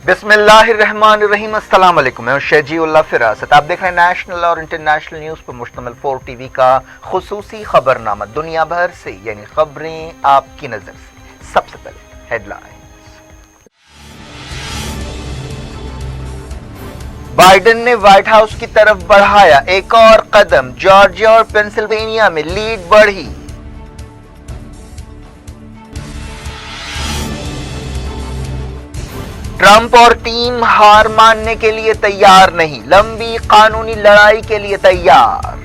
बिस्मिल्लाहिर्रहमानिर्रहीम। अस्सलाम वालेकुम। मैं शजीउल्लाह फिरासत। आप देख रहे हैं नेशनल और इंटरनेशनल न्यूज़ पर मुश्तमिल 4 टीवी का खुसूसी खबरनामा। दुनिया भर से यानी खबरें आपकी नजर से। सबसे पहले हेडलाइंस। बाइडेन ने व्हाइट हाउस की तरफ बढ़ाया एक और कदम। जॉर्जिया और पेंसिल्वेनिया में लीड बढ़ी। ट्रंप और टीम हार मानने के लिए तैयार नहीं, लंबी कानूनी लड़ाई के लिए तैयार।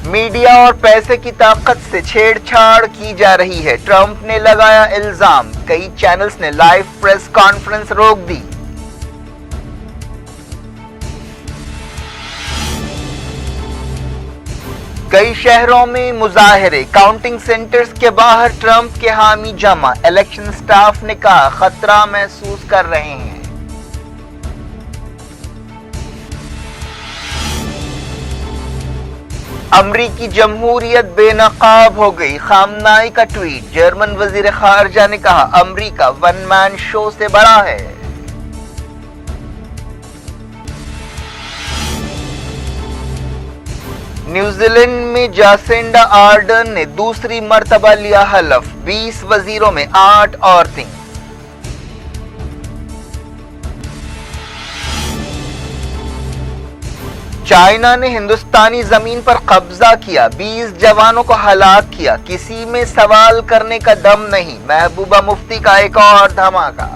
मीडिया और पैसे की ताकत से छेड़छाड़ की जा रही है, ट्रंप ने लगाया इल्जाम। कई चैनल्स ने लाइव प्रेस कॉन्फ्रेंस रोक दी। कई शहरों में मुजाहरे, काउंटिंग सेंटर्स के बाहर ट्रंप के हामी जमा। इलेक्शन स्टाफ ने कहा खतरा महसूस कर रहे हैं। अमरीकी जमहूरियत बेनकाब हो गई, खामनाई का ट्वीट। जर्मन वजीर खारजा ने कहा अमरीका वन मैन शो से बड़ा है। न्यूजीलैंड में जासिंडा आर्डर्न ने दूसरी मर्तबा लिया हलफ। 20 वजीरों में 8 औरतें। चाइना ने हिंदुस्तानी जमीन पर कब्जा किया, 20 जवानों को हलाक किया। किसी में सवाल करने का दम नहीं, महबूबा मुफ्ती का एक और धमाका।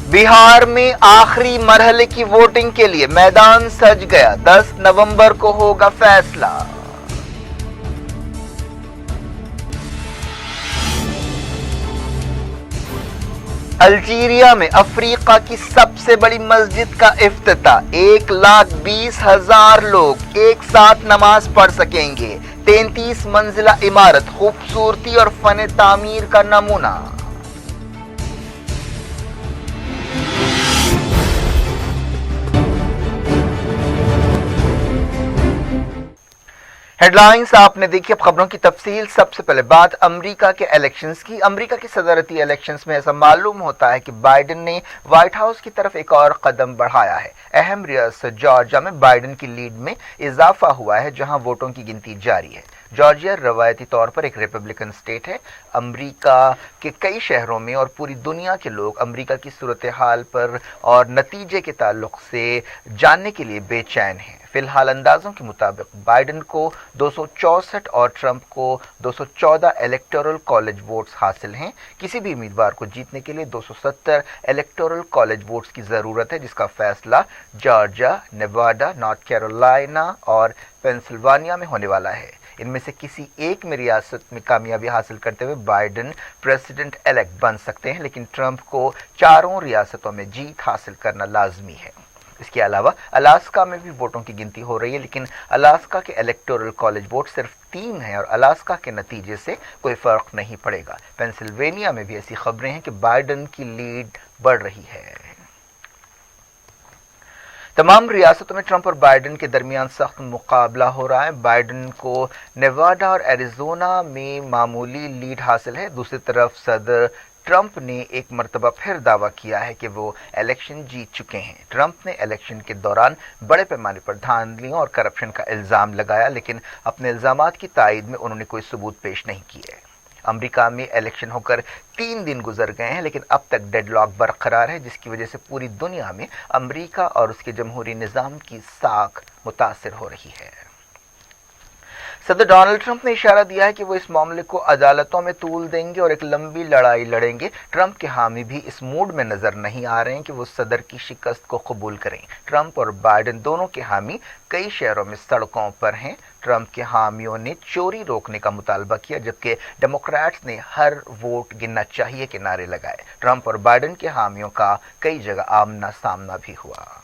बिहार में आखिरी मरहले की वोटिंग के लिए मैदान सज गया, 10 नवंबर को होगा फैसला। अल्जीरिया में अफ्रीका की सबसे बड़ी मस्जिद का इफ्तिताह। 1,20,000 लोग एक साथ नमाज पढ़ सकेंगे। 33 मंजिला इमारत, खूबसूरती और फन तामीर का नमूना। हेडलाइंस आपने देखी, अब खबरों की तफसील। सबसे पहले बात अमेरिका के इलेक्शंस की। अमेरिका के सदरती इलेक्शंस में ऐसा मालूम होता है कि बाइडेन ने व्हाइट हाउस की तरफ एक और कदम बढ़ाया है। अहम रियासत जॉर्जिया में बाइडेन की लीड में इजाफा हुआ है, जहां वोटों की गिनती जारी है। जॉर्जिया रवायती तौर पर एक रिपब्लिकन स्टेट है। अमेरिका के कई शहरों में और पूरी दुनिया के लोग अमेरिका की सूरत हाल पर और नतीजे के ताल्लुक से जानने के लिए बेचैन हैं। फिलहाल अंदाजों के मुताबिक बाइडेन को 264 और ट्रंप को 214 इलेक्टोरल कॉलेज वोट्स हासिल हैं। किसी भी उम्मीदवार को जीतने के लिए 270 इलेक्टोरल कॉलेज वोट्स की जरूरत है, जिसका फैसला जॉर्जिया, नेवाडा, नॉर्थ कैरोलिना और पेंसिल्वेनिया में होने वाला है। इनमें से किसी एक में रियासत में कामयाबी हासिल करते हुए बाइडेन प्रेसिडेंट इलेक्ट बन सकते हैं, लेकिन ट्रंप को चारों रियासतों में जीत हासिल करना लाजमी है। इसके अलावा अलास्का में भी वोटों की गिनती हो रही है, लेकिन अलास्का के इलेक्टोरल कॉलेज वोट सिर्फ 3 हैं और अलास्का के नतीजे से कोई फर्क नहीं पड़ेगा। पेंसिल्वेनिया में भी ऐसी खबरें हैं कि बाइडेन की लीड बढ़ रही है। तमाम रियासतों में ट्रंप और बाइडेन के दरमियान सख्त मुकाबला हो रहा है। बाइडेन को नेवाडा और एरिजोना में मामूली लीड हासिल है। दूसरी तरफ सदर ट्रंप ने एक मर्तबा फिर दावा किया है कि वो इलेक्शन जीत चुके हैं। ट्रंप ने इलेक्शन के दौरान बड़े पैमाने पर धांधलियों और करप्शन का इल्जाम लगाया, लेकिन अपने इल्जामात की तायद में उन्होंने कोई सबूत पेश नहीं किए। अमेरिका में इलेक्शन होकर 3 दिन गुजर गए हैं, लेकिन अब तक डेडलॉक बरकरार है, जिसकी वजह से पूरी दुनिया में अमेरिका और उसके जमहूरी निज़ाम की साख मुतासिर हो रही है। सदर डोनाल्ड ट्रंप ने इशारा दिया है कि वो इस मामले को अदालतों में तूल देंगे और एक लंबी लड़ाई लड़ेंगे। ट्रंप के हामी भी इस मूड में नजर नहीं आ रहे हैं कि वो सदर की शिकस्त को कबूल करें। ट्रंप और बाइडेन दोनों के हामी कई शहरों में सड़कों पर हैं। ट्रंप के हामियों ने चोरी रोकने का मुतालबा किया, जबकि डेमोक्रेट्स ने हर वोट गिनना चाहिए के नारे लगाए। ट्रंप और बाइडेन के हामियों का कई जगह आमना सामना भी हुआ।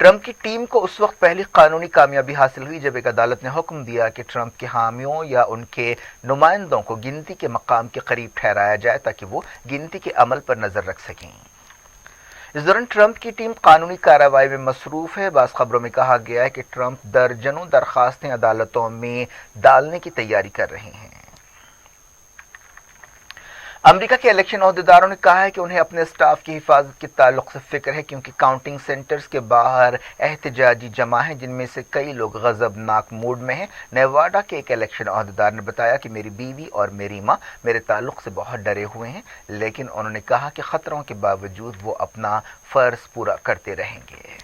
ट्रंप की टीम को उस वक्त पहली कानूनी कामयाबी हासिल हुई जब एक अदालत ने हुक्म दिया कि ट्रंप के हामियों या उनके नुमाइंदों को गिनती के मकाम के करीब ठहराया जाए ताकि वो गिनती के अमल पर नजर रख सकें। इस दौरान ट्रंप की टीम कानूनी कार्रवाई में मसरूफ है। बाज़ खबरों में कहा गया है कि ट्रंप दर्जनों दरखास्तें अदालतों में डालने की तैयारी कर रहे हैं। अमेरिका के इलेक्शन ओहदेदारों ने कहा है कि उन्हें अपने स्टाफ की हिफाजत के ताल्लुक से फिक्र है क्योंकि काउंटिंग सेंटर्स के बाहर एहतजाजी जमा हैं जिनमें से कई लोग गजबनाक मूड में हैं। नेवाडा के एक इलेक्शन ओहदेदार ने बताया कि मेरी बीवी और मेरी मां मेरे ताल्लुक से बहुत डरे हुए हैं, लेकिन उन्होंने कहा कि खतरों के बावजूद वो अपना फर्ज पूरा करते रहेंगे।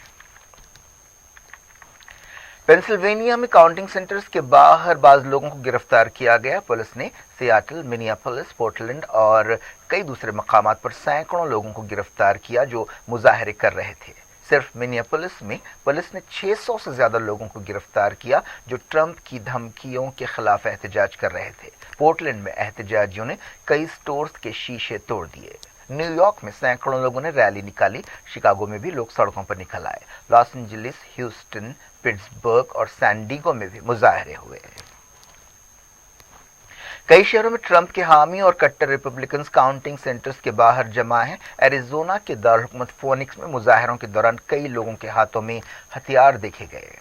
पेंसिल्वेनिया में काउंटिंग सेंटर्स के बाहर बाज लोगों को गिरफ्तार किया गया। पुलिस ने सियाटल, मिनियापोलिस, पोर्टलैंड और कई दूसरे मकामात पर सैकड़ों लोगों को गिरफ्तार किया जो मुजाहरे कर रहे थे। सिर्फ मिनियापोलिस में पुलिस ने 600 से ज्यादा लोगों को गिरफ्तार किया जो ट्रंप की धमकियों के खिलाफ एहतजाज कर रहे थे। पोर्टलैंड में एहतजाजियों ने कई स्टोर्स के शीशे तोड़ दिए। न्यूयॉर्क में सैकड़ों लोगों ने रैली निकाली। शिकागो में भी लोग सड़कों पर निकल आए। लॉस एंजलिस, ह्यूस्टन, पिट्सबर्ग और सैन डिएगो में भी मुजाहरे हुए। कई शहरों में ट्रंप के हामी और कट्टर रिपब्लिकन्स काउंटिंग सेंटर्स के बाहर जमा हैं। एरिजोना के दारुलहुकूमत फोनिक्स में मुजाहरों के दौरान कई लोगों के हाथों में हथियार देखे गए।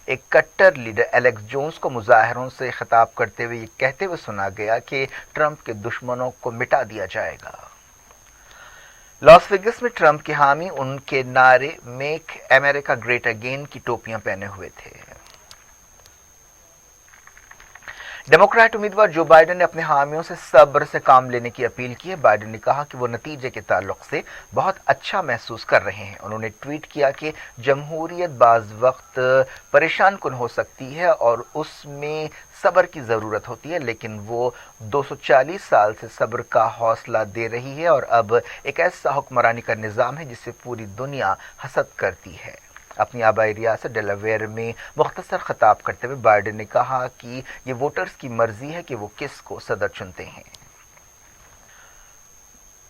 एक कट्टर लीडर एलेक्स जोन्स को मुजाहरों से खिताब करते हुए ये कहते हुए सुना गया कि ट्रंप के दुश्मनों को मिटा दिया जाएगा। लॉस वेगस में ट्रंप के हामी उनके नारे मेक अमेरिका ग्रेट अगेन की टोपियां पहने हुए थे। डेमोक्रेट उम्मीदवार जो बाइडेन ने अपने हामियों से सब्र से काम लेने की अपील की है। बाइडेन ने कहा कि वो नतीजे के ताल्लुक से बहुत अच्छा महसूस कर रहे हैं। उन्होंने ट्वीट किया कि जमहूरियत बाज वक्त परेशान कुन हो सकती है और उसमें सब्र की ज़रूरत होती है, लेकिन वो 240 साल से सब्र का हौसला दे रही है और अब एक ऐसा हुक्मरानी का निज़ाम है जिससे पूरी दुनिया हसद करती है। अपनी आबाई रियासत डेलावेयर में मुख्तसर खिताब करते हुए बाइडेन ने कहा कि ये वोटर्स की मर्जी है कि वो किसको सदर चुनते हैं।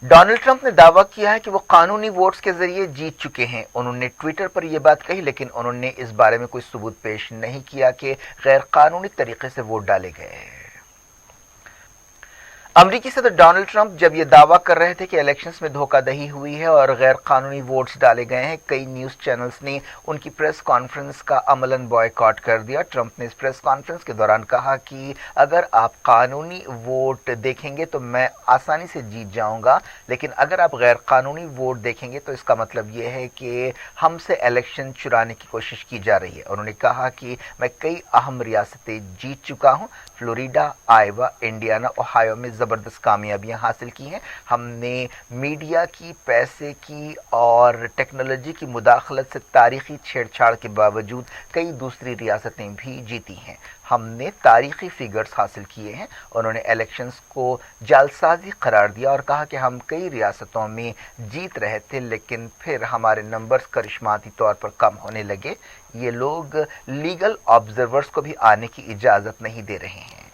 डोनाल्ड ट्रंप ने दावा किया है कि वो कानूनी वोट्स के जरिए जीत चुके हैं। उन्होंने ट्विटर पर यह बात कही, लेकिन उन्होंने इस बारे में कोई सबूत पेश नहीं किया कि गैर कानूनी तरीके से वोट डाले गए हैं। अमरीकी सदर डोनाल्ड ट्रंप जब ये दावा कर रहे थे कि इलेक्शंस में धोखाधड़ी हुई है और गैर कानूनी वोट्स डाले गए हैं, कई न्यूज चैनल्स ने उनकी प्रेस कॉन्फ्रेंस का अमलन बॉयकॉट कर दिया। ट्रंप ने इस प्रेस कॉन्फ्रेंस के दौरान कहा कि अगर आप कानूनी वोट देखेंगे तो मैं आसानी से जीत जाऊंगा, लेकिन अगर आप गैर कानूनी वोट देखेंगे तो इसका मतलब ये है कि हमसे इलेक्शन चुराने की कोशिश की जा रही है। उन्होंने कहा कि मैं कई अहम रियासतें जीत चुका हूं। फ्लोरिडा, आयोवा, इंडियाना, ओहायो में जबरदस्त कामयाबियां हासिल की हैं। हमने मीडिया की, पैसे की और टेक्नोलॉजी की मुदाखलत से तारीखी छेड़छाड़ के बावजूद कई दूसरी रियासतें भी जीती हैं। हमने तारीखी फिगर्स हासिल किए हैं। उन्होंने इलेक्शंस को जालसाजी करार दिया और कहा कि हम कई रियासतों में जीत रहे थे, लेकिन फिर हमारे नंबर्स करिश्माती तौर पर कम होने लगे। ये लोग लीगल ऑब्जर्वर्स को भी आने की इजाज़त नहीं दे रहे हैं।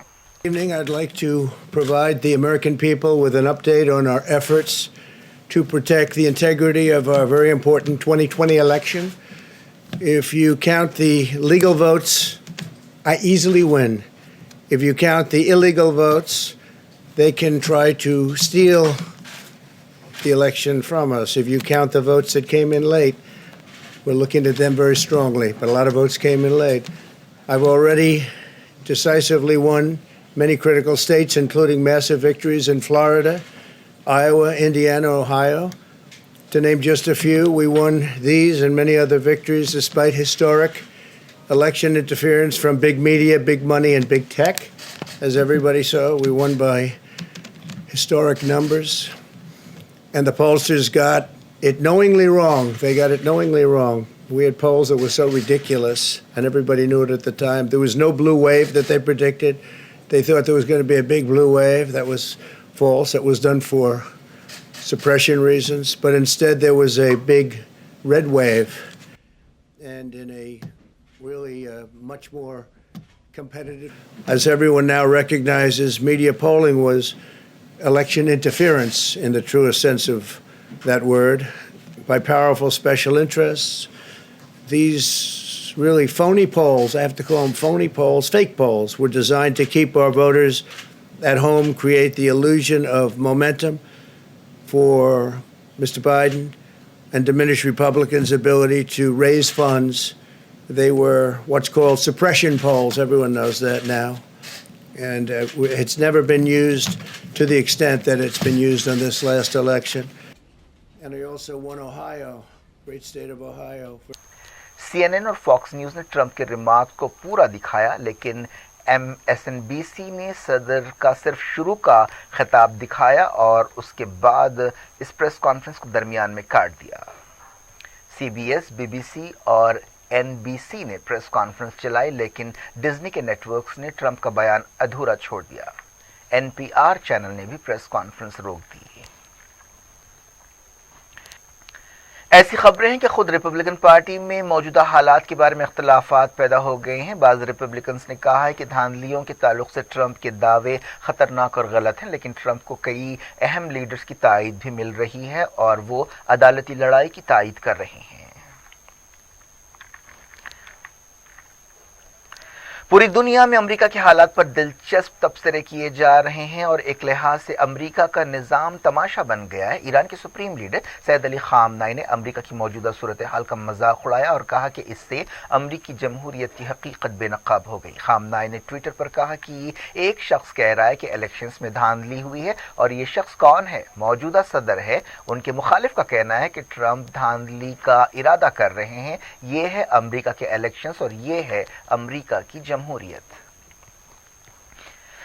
Evening, I'd like to provide the American people with an update on our efforts to protect the integrity of our very important 2020 election. If you count the legal votes, I easily win. If you count the illegal votes, they can try to steal the election from us. If you count the votes that came in late, we're looking at them very strongly, but a lot of votes came in late. I've already decisively won many critical states, including massive victories in Florida, Iowa, Indiana, Ohio. To name just a few, we won these and many other victories despite historic election interference from big media, big money, and big tech. As everybody saw, we won by historic numbers. And the pollsters got it knowingly wrong. They got it knowingly wrong. We had polls that were so ridiculous, and everybody knew it at the time. There was no blue wave that they predicted. They thought there was going to be a big blue wave. That was false. It was done for suppression reasons. But instead, there was a big red wave. And in a really much more competitive. As everyone now recognizes, media polling was election interference in the truest sense of that word by powerful special interests. these really phony polls, I have to call them phony polls, fake polls, were designed to keep our voters at home, create the illusion of momentum for Mr. Biden, and diminish Republicans' ability to raise funds. They were what's called suppression polls. Everyone knows that now. And it's never been used to the extent that it's been used on this last election. And I also won Ohio, great state of Ohio. CNN और fox news ने Trump के remark को पूरा दिखाया, लेकिन MSNBC ने सदर का सिर्फ शुरू का खिताब दिखाया और उसके बाद इस प्रेस कॉन्फ्रेंस को दरमियान में काट दिया। CBS, BBC और NBC ने प्रेस कॉन्फ्रेंस चलाई, लेकिन डिज्नी के नेटवर्क्स ने ट्रंप का बयान अधूरा छोड़ दिया। NPR चैनल ने भी प्रेस कॉन्फ्रेंस रोक दी। ऐसी खबरें हैं कि खुद रिपब्लिकन पार्टी में मौजूदा हालात के बारे में इख्तिलाफात पैदा हो गए हैं। बाज़ रिपब्लिकन्स ने कहा है कि धांधलियों के ताल्लुक से ट्रंप के दावे खतरनाक और गलत हैं, लेकिन ट्रंप को कई अहम लीडर्स की तायद भी मिल रही है और वो अदालती लड़ाई की तायद कर रहे हैं। पूरी दुनिया में अमेरिका के हालात पर दिलचस्प तबसरे किए जा रहे हैं और एक लिहाज से अमेरिका का निज़ाम तमाशा बन गया है। ईरान के सुप्रीम लीडर सैयद अली खामनाई ने अमेरिका की मौजूदा सूरत हाल का मजाक उड़ाया और कहा कि इससे अमेरिकी जमहूरियत की हकीकत बेनकाब हो गई। खामनाई ने ट्विटर पर कहा कि एक शख्स कह रहा है कि इलेक्शंस में धांधली हुई है और ये शख्स कौन है? मौजूदा सदर है। उनके मुखालिफ का कहना है कि ट्रंप धांधली का इरादा कर रहे हैं। ये है अमेरिका के इलेक्शंस और ये है अमेरिका की जमहूरियत।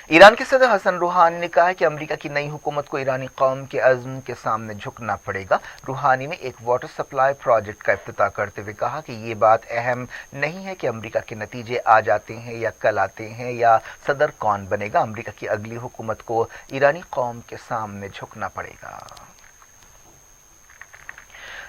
ईरान के सदर हसन रूहानी ने कहा है कि अमेरिका की नई हुकूमत को ईरानी कौम के अज़्म के सामने झुकना पड़ेगा। रूहानी ने एक वाटर सप्लाई प्रोजेक्ट का इफ्तिताह करते हुए कहा कि ये बात अहम नहीं है कि अमेरिका के नतीजे आ जाते हैं या कल आते हैं या सदर कौन बनेगा। अमेरिका की अगली हुकूमत को ईरानी कौम के सामने झुकना पड़ेगा।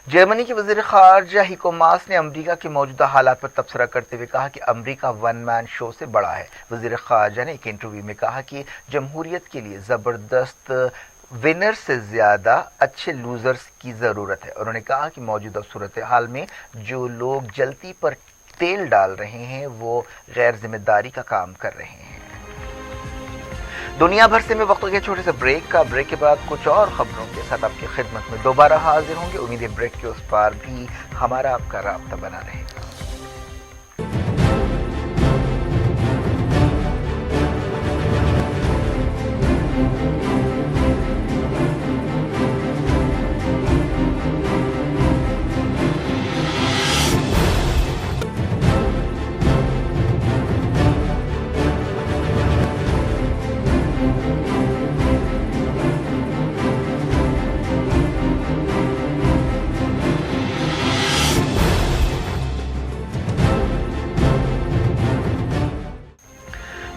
जर्मनी के वज़ीर ख़ारजा हीको मास ने अमेरिका के मौजूदा हालात पर तबसरा करते हुए कहा कि अमेरिका वन मैन शो से बड़ा है। वज़ीर ख़ारजा ने एक इंटरव्यू में कहा कि जमहूरियत के लिए ज़बरदस्त विनर से ज़्यादा अच्छे लूज़र्स की ज़रूरत है। उन्होंने कहा कि मौजूदा सूरत हाल में जो लोग जलती पर तेल डाल रहे हैं वो गैर जिम्मेदारी का काम कर रहे हैं। दुनिया भर से मैं वक्त के छोटे से ब्रेक के बाद कुछ और खबरों के साथ आपकी खिदमत में दोबारा हाजिर होंगे। उम्मीद है ब्रेक के उस पार भी हमारा आपका राब्ता बना रहेगा।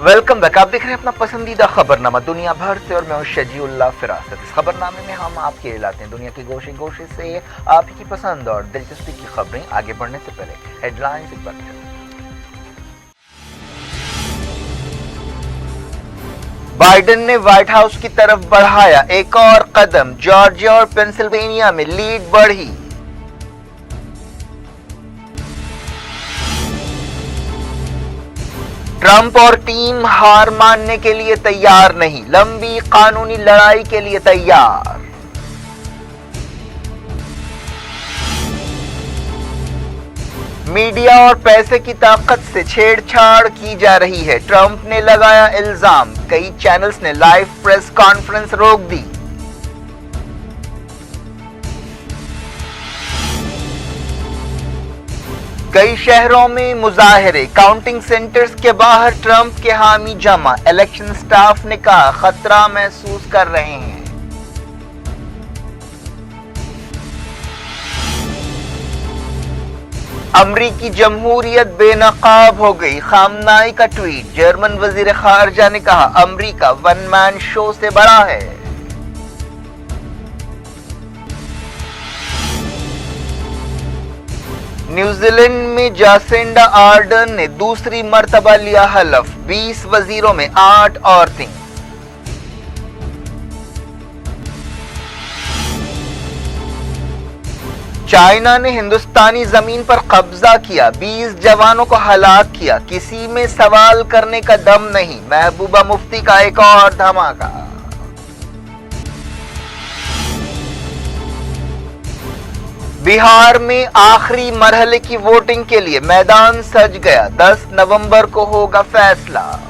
Welcome back. आप देख रहे हैं अपना पसंदीदा खबरनामा दुनिया भर से और मैं हूं शजीउल्लाह फिरासत। इस खबरनामे में हम आपके लिए लाते हैं दुनिया के गोशे गोशे से आप ही की पसंद और दिलचस्पी की खबरें। आगे बढ़ने से पहले हेडलाइंस एक बार फिर। बाइडेन ने व्हाइट हाउस की तरफ बढ़ाया एक और कदम। जॉर्जिया और पेंसिल्वेनिया में लीड बढ़ी। ट्रंप और टीम हार मानने के लिए तैयार नहीं, लंबी कानूनी लड़ाई के लिए तैयार। मीडिया और पैसे की ताकत से छेड़छाड़ की जा रही है, ट्रंप ने लगाया इल्जाम। कई चैनल्स ने लाइव प्रेस कॉन्फ्रेंस रोक दी। कई शहरों में मुजाहरे, काउंटिंग सेंटर्स के बाहर ट्रंप के हामी जमा। इलेक्शन स्टाफ ने कहा खतरा महसूस कर रहे हैं। अमरीकी जमहूरियत बेनकाब हो गई, खामनाई का ट्वीट। जर्मन वजीर खारजा ने कहा अमरीका वन मैन शो से बड़ा है। न्यूजीलैंड में जासिंडा आर्डर्न ने दूसरी मर्तबा लिया हलफ। 20 वजीरों में 8 औरतें। चाइना ने हिंदुस्तानी जमीन पर कब्जा किया, 20 जवानों को हलाक किया, किसी में सवाल करने का दम नहीं, महबूबा मुफ्ती का एक और धमाका। बिहार में आखिरी मरहले की वोटिंग के लिए मैदान सज गया, 10 नवंबर को होगा फैसला।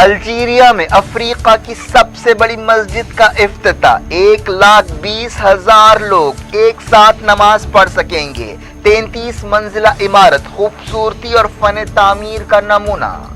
अल्जीरिया में अफ्रीका की सबसे बड़ी मस्जिद का इफ्तिताह, 1,20,000 लोग एक साथ नमाज पढ़ सकेंगे। 33 मंजिला इमारत, खूबसूरती और फन तामीर का नमूना।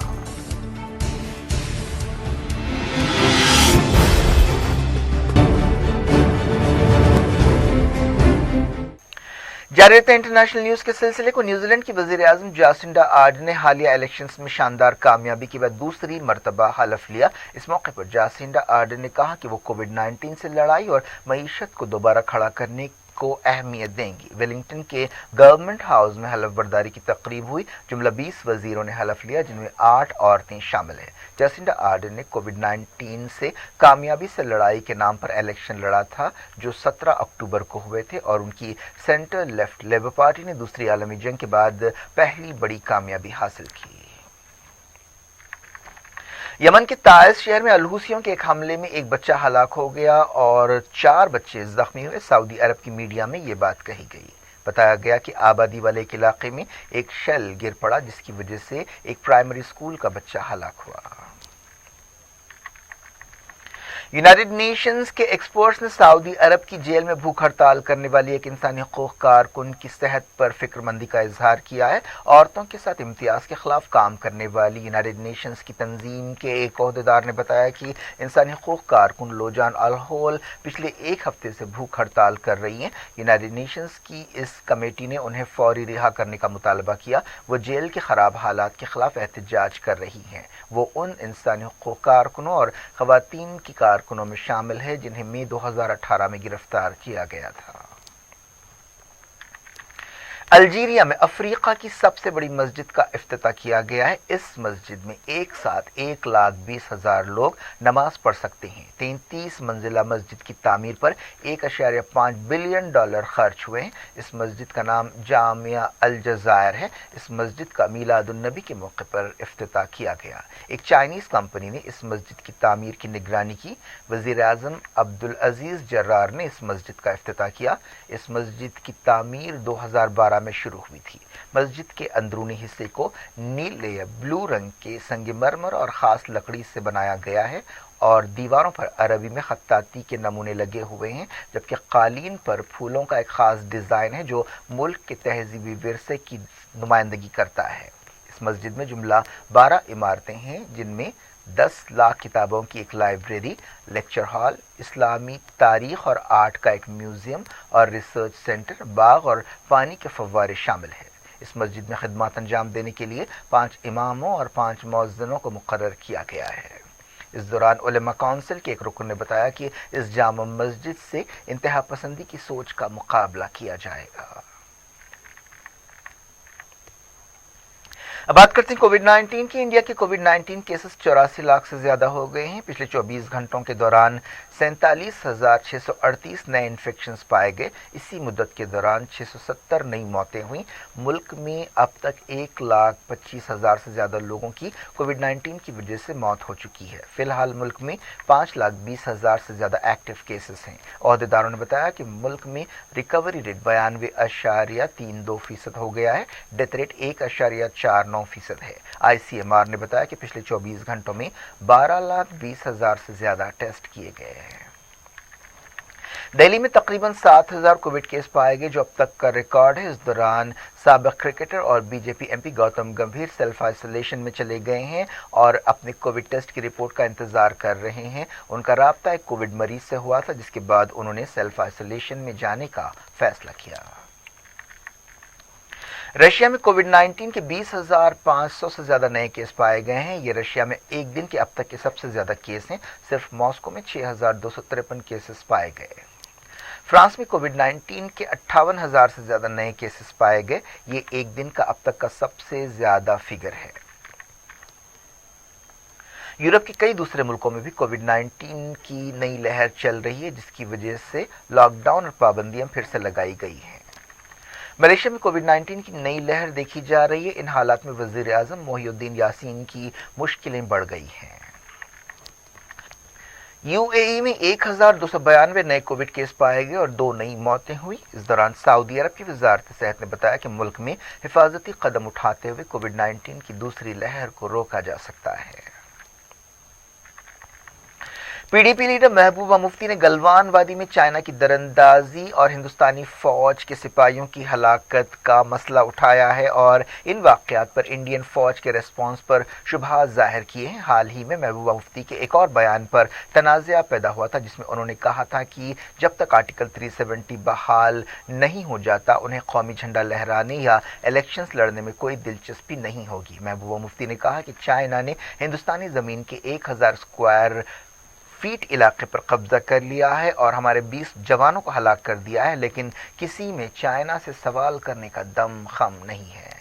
जारी रहते इंटरनेशनल न्यूज के सिलसिले को, न्यूजीलैंड की वजीर आजम जासिंडा आर्डर्न ने हालिया इलेक्शंस में शानदार कामयाबी के बाद दूसरी मरतबा हलफ लिया। इस मौके पर जासिंडा आर्डर्न ने कहा कि वो कोविड-19 से लड़ाई और मईशत को दोबारा खड़ा करने को अहमियत देंगी। वेलिंगटन के गवर्नमेंट हाउस में हलफ बर्दारी की तकरीब हुई। जुमला 20 वजीरों ने हलफ लिया, जिनमें 8 औरतें शामिल हैं। जासिंडा आर्डर्न ने कोविड-19 से कामयाबी से लड़ाई के नाम पर इलेक्शन लड़ा था, जो 17 अक्टूबर को हुए थे, और उनकी सेंटर लेफ्ट लेबर पार्टी ने दूसरी आलमी जंग के बाद पहली बड़ी कामयाबी हासिल की। यमन के ताइज शहर में अलहूसियों के एक हमले में एक बच्चा हलाक हो गया और 4 बच्चे जख्मी हुए। सऊदी अरब की मीडिया में ये बात कही गई। बताया गया कि आबादी वाले एक इलाके में एक शेल गिर पड़ा, जिसकी वजह से एक प्राइमरी स्कूल का बच्चा हलाक हुआ। यूनाइटेड नेशंस के एक्सपर्ट्स ने सऊदी अरब की जेल में भूख हड़ताल करने वाली एक इंसानी हकूक कारकुन की सेहत पर फिक्रमंदी का इजहार किया है। औरतों के साथ इम्तियाज के खिलाफ काम करने वाली यूनाइटेड नेशंस की तंजीम के एक ओहदेदार ने बताया कि इंसानी हकूक कारकुन लोजान अल होल पिछले एक हफ्ते से भूख हड़ताल कर रही हैं। यूनाइटेड नेशंस की इस कमेटी ने उन्हें फौरी रिहा करने का मुतालबा किया। वो जेल के खराब हालात के खिलाफ एहतजाज कर रही हैं। वो उन इंसानी हकूक कारकुनों और खवातीन की कारकुनों में शामिल है जिन्हें मई 2018 में गिरफ्तार किया गया था। अल्जीरिया में अफ्रीका की सबसे बड़ी मस्जिद का इफ्तिताह किया गया है। इस मस्जिद में एक साथ 1,20,000 लोग नमाज पढ़ सकते हैं। 33 मंजिला मस्जिद की तामीर पर $1.5 बिलियन खर्च हुए हैं। इस मस्जिद का नाम जामिया अल जज़ायर है। इस मस्जिद का मीलादुन्नबी के मौके पर इफ्तिताह किया गया। एक चाइनीज कंपनी ने इस मस्जिद की तामीर की निगरानी की। वजीर आजम अब्दुल अजीज जर्रार ने इस मस्जिद का इफ्तिताह किया। इस मस्जिद की तामीर 2012 में शुरू हुई थी। मस्जिद के अंदरूनी हिस्से को नीले या ब्लू रंग के संगमरमर और खास लकड़ी से बनाया गया है और दीवारों पर अरबी में खत्ताती के नमूने लगे हुए हैं, जबकि कालीन पर फूलों का एक खास डिजाइन है जो मुल्क के तहजीबी विरसे की नुमाइंदगी करता है। इस मस्जिद में जुमला 12 इमारतें हैं, जिनमें 10 लाख किताबों की एक लाइब्रेरी, लेक्चर हॉल, इस्लामी तारीख और आर्ट का एक म्यूजियम और रिसर्च सेंटर, बाग और पानी के फव्वारे शामिल है। इस मस्जिद में खिदमत अंजाम देने के लिए 5 इमामों और 5 मुअज्जिनों को मुकर्रर किया गया है। इस दौरान उलेमा काउंसिल के एक रुकन ने बताया कि इस जामा मस्जिद से इंतहा पसंदी की सोच का मुकाबला किया जाएगा। अब बात करते हैं कोविड-19 की। इंडिया के कोविड-19 केसेस 84 लाख से ज्यादा हो गए हैं। पिछले 24 घंटों के दौरान 47,638 नए इन्फेक्शंस पाए गए। इसी मुद्दत के दौरान 670 नई मौतें हुई। मुल्क में अब तक 1,25,000 से ज्यादा लोगों की कोविड-19 की वजह से मौत हो चुकी है। फिलहाल मुल्क में 5,20,000 से ज्यादा एक्टिव केसेस हैं। ओहदेदारों ने बताया कि मुल्क में रिकवरी रेट 92.32% हो गया है। डेथ रेट 1.49% है। ICMR ने बताया कि पिछले 24 घंटों में 12,20,000 से ज्यादा टेस्ट किए गए हैं। दिल्ली में तकरीबन 7,000 कोविड केस पाए गए, जो अब तक का रिकॉर्ड है। इस दौरान साबिक क्रिकेटर और बीजेपी MP गौतम गंभीर सेल्फ आइसोलेशन में चले गए हैं और अपने कोविड टेस्ट की रिपोर्ट का इंतजार कर रहे हैं। उनका राब्ता एक कोविड मरीज से हुआ था, जिसके बाद उन्होंने सेल्फ आइसोलेशन में जाने का फैसला किया। रशिया में कोविड-19 के 20,500 से ज्यादा नए केस पाए गए हैं। ये रशिया में एक दिन के अब तक के सबसे ज्यादा केस हैं। सिर्फ मॉस्को में 6,253 केसेस पाए गए। फ्रांस में कोविड-19 के 58,000 से ज्यादा नए केसेस पाए गए। ये एक दिन का अब तक का सबसे ज्यादा फिगर है। यूरोप के कई दूसरे मुल्कों में भी कोविड-19 की नई लहर चल रही है, जिसकी वजह से लॉकडाउन और पाबंदियां फिर से लगाई गई हैं। मलेशिया में कोविड-19 की नई लहर देखी जा रही है। इन हालात में वजीर आजम मोहिउद्दीन यासीन की मुश्किलें बढ़ गई हैं। यूएई में 1292 नए कोविड केस पाए गए और 2 नई मौतें हुई। इस दौरान सऊदी अरब की वजारत सेहत ने बताया कि मुल्क में हिफाजती कदम उठाते हुए कोविड-19 की दूसरी लहर को रोका जा सकता है। पीडीपी लीडर महबूबा मुफ्ती ने गलवान वादी में चाइना की दरअंदाजी और हिंदुस्तानी फौज के सिपाहियों की हलाकत का मसला उठाया है और इन वाकयात पर इंडियन फौज के रेस्पॉन्स पर शुबहात जाहिर किए हैं। हाल ही में महबूबा मुफ्ती के एक और बयान पर तनाज़ा पैदा हुआ था, जिसमें उन्होंने कहा था कि जब तक आर्टिकल 370 बहाल नहीं हो जाता उन्हें कौमी झंडा लहराने या इलेक्शंस लड़ने में कोई दिलचस्पी नहीं होगी। महबूबा मुफ्ती ने कहा कि चाइना ने हिंदुस्तानी ज़मीन के 1000 स्क्वायर फीट इलाके पर कब्जा कर लिया है और हमारे 20 जवानों को हलाक कर दिया है, लेकिन किसी में चाइना से सवाल करने का दम खम नहीं है।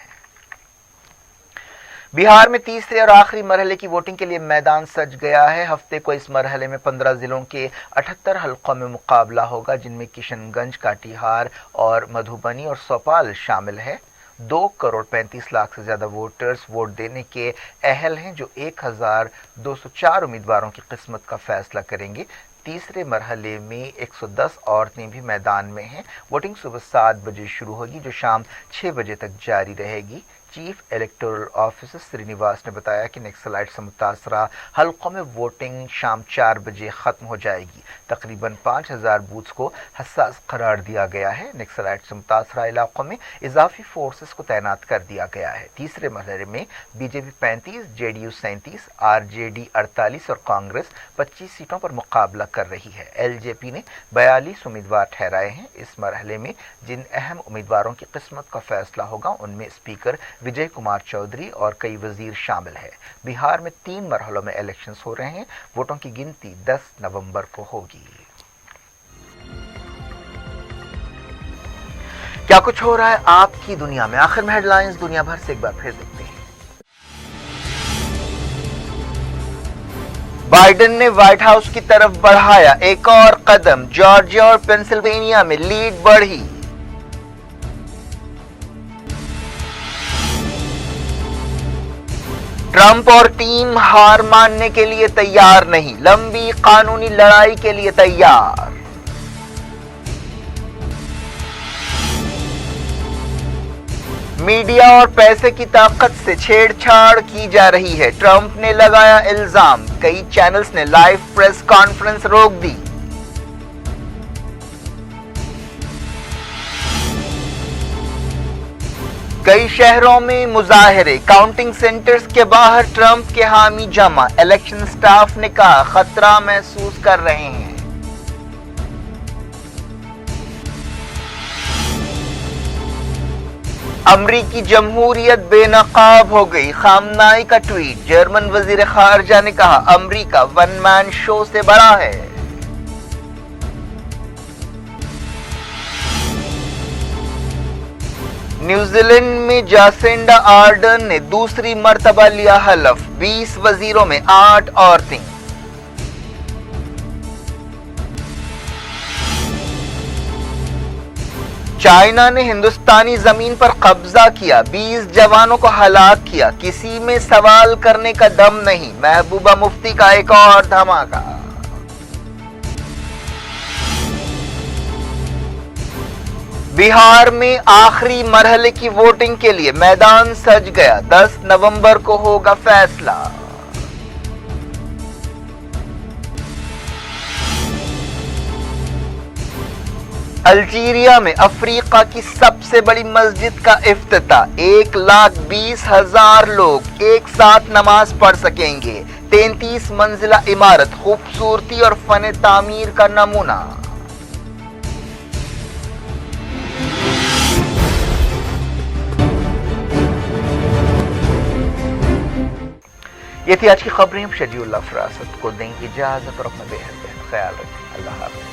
बिहार में तीसरे और आखिरी मरहले की वोटिंग के लिए मैदान सज गया है। हफ्ते को इस मरहले में 15 जिलों के 78 हलकों में मुकाबला होगा, जिनमें किशनगंज, काटीहार और मधुबनी और सौपाल शामिल है। 2 करोड़ 35 लाख से ज्यादा वोटर्स वोट देने के अहल हैं, जो 1204 उम्मीदवारों की किस्मत का फैसला करेंगे। तीसरे मरहले में 110 औरतें भी मैदान में हैं। वोटिंग सुबह 7 बजे शुरू होगी, जो शाम 6 बजे तक जारी रहेगी। चीफ इलेक्टोरल ऑफिसर श्रीनिवास ने बताया कि नक्सलाइट से मुतासरा हलकों में वोटिंग शाम 4 बजे खत्म हो जाएगी। तकरीबन 5000 बूथ्स को हसास करार दिया गया है। नक्सलाइट से मुतासरा इलाकों में इजाफी फोर्सेस को तैनात कर दिया गया है। तीसरे मरहले में बीजेपी 35, जेडीयू 37, आरजेडी 48 और कांग्रेस 25 सीटों पर मुकाबला कर रही है। एलजेपी ने 42 उम्मीदवार ठहराए हैं। इस मरहले में जिन अहम उम्मीदवारों की किस्मत का फैसला होगा उनमें स्पीकर विजय कुमार चौधरी और कई वजीर शामिल है। बिहार में 3 मरहलों में इलेक्शंस हो रहे हैं। वोटों की गिनती 10 नवंबर को होगी। क्या कुछ हो रहा है आपकी दुनिया में? आखिर में हेडलाइंस दुनिया भर से एक बार फिर देखते हैं। बाइडेन ने व्हाइट हाउस की तरफ बढ़ाया एक और कदम। जॉर्जिया और पेंसिल्वेनिया में लीड बढ़ी। ट्रंप और टीम हार मानने के लिए तैयार नहीं, लंबी कानूनी लड़ाई के लिए तैयार। मीडिया और पैसे की ताकत से छेड़छाड़ की जा रही है, ट्रंप ने लगाया इल्जाम। कई चैनल्स ने लाइव प्रेस कॉन्फ्रेंस रोक दी। कई शहरों में मुजाहरे, काउंटिंग सेंटर्स के बाहर ट्रंप के हामी जमा। इलेक्शन स्टाफ ने कहा खतरा महसूस कर रहे हैं। अमरीकी जमहूरियत बेनकाब हो गई, खामनाई का ट्वीट। जर्मन वजीर खारजा ने कहा अमरीका वन मैन शो से बड़ा है। न्यूजीलैंड में जासिंडा आर्डर्न ने दूसरी मर्तबा लिया हलफ। 20 वजीरों में 8 औरतें। चाइना ने हिंदुस्तानी जमीन पर कब्जा किया, 20 जवानों को हलाक किया, किसी में सवाल करने का दम नहीं। महबूबा मुफ्ती का एक और धमाका। बिहार में आखिरी मरहले की वोटिंग के लिए मैदान सज गया। 10 नवंबर को होगा फैसला। अल्जीरिया में अफ्रीका की सबसे बड़ी मस्जिद का इफ्तिताह। 1,20,000 लोग एक साथ नमाज पढ़ सकेंगे। 33 मंजिला इमारत, खूबसूरती और फन तामीर का नमूना। ये थी आज की खबरें। शेड्यूल फरासत को दें इजाजत और अपना बेहद ख्याल रखें। अल्लाह हाफ़िज़।